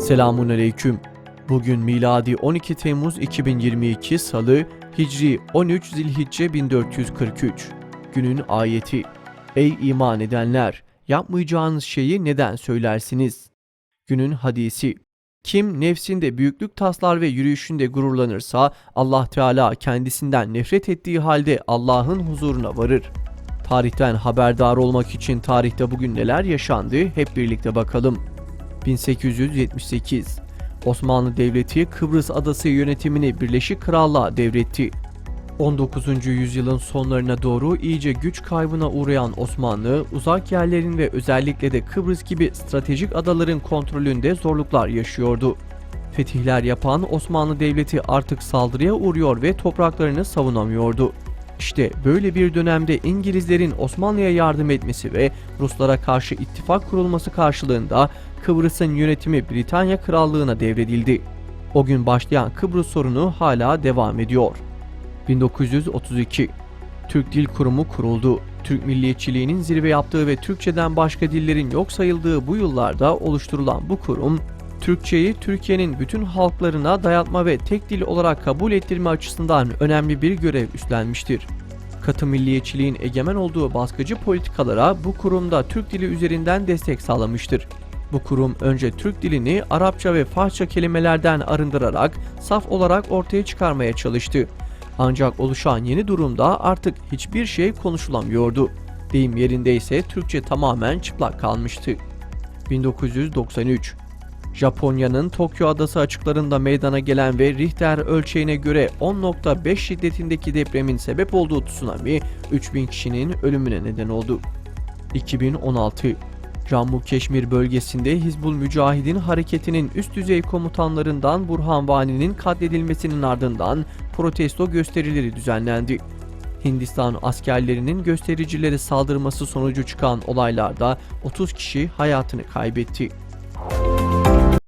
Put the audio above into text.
Selamunaleyküm. Bugün miladi 12 Temmuz 2022 Salı, Hicri 13 Zilhicce 1443. Günün ayeti: Ey iman edenler! Yapmayacağınız şeyi neden söylersiniz? Günün hadisi: Kim nefsinde büyüklük taslar ve yürüyüşünde gururlanırsa Allah Teala kendisinden nefret ettiği halde Allah'ın huzuruna varır. Tarihten haberdar olmak için tarihte bugün neler yaşandı hep birlikte bakalım. 1878 Osmanlı Devleti Kıbrıs Adası yönetimini Birleşik Krallığa devretti. 19. yüzyılın sonlarına doğru iyice güç kaybına uğrayan Osmanlı, uzak yerlerin ve özellikle de Kıbrıs gibi stratejik adaların kontrolünde zorluklar yaşıyordu. Fetihler yapan Osmanlı Devleti artık saldırıya uğruyor ve topraklarını savunamıyordu. İşte böyle bir dönemde İngilizlerin Osmanlı'ya yardım etmesi ve Ruslara karşı ittifak kurulması karşılığında Kıbrıs'ın yönetimi Britanya Krallığı'na devredildi. O gün başlayan Kıbrıs sorunu hala devam ediyor. 1932 Türk Dil Kurumu kuruldu. Türk milliyetçiliğinin zirve yaptığı ve Türkçeden başka dillerin yok sayıldığı bu yıllarda oluşturulan bu kurum, Türkçeyi Türkiye'nin bütün halklarına dayatma ve tek dil olarak kabul ettirme açısından önemli bir görev üstlenmiştir. Katı milliyetçiliğin egemen olduğu baskıcı politikalara bu kurumda Türk dili üzerinden destek sağlamıştır. Bu kurum önce Türk dilini Arapça ve Farsça kelimelerden arındırarak saf olarak ortaya çıkarmaya çalıştı. Ancak oluşan yeni durumda artık hiçbir şey konuşulamıyordu. Deyim yerindeyse Türkçe tamamen çıplak kalmıştı. 1993 Japonya'nın Tokyo Adası açıklarında meydana gelen ve Richter ölçeğine göre 10.5 şiddetindeki depremin sebep olduğu tsunami 3000 kişinin ölümüne neden oldu. 2016 Cammu-Keşmir bölgesinde Hizbul Mücahidin hareketinin üst düzey komutanlarından Burhan Vani'nin katledilmesinin ardından protesto gösterileri düzenlendi. Hindistan askerlerinin göstericilere saldırması sonucu çıkan olaylarda 30 kişi hayatını kaybetti.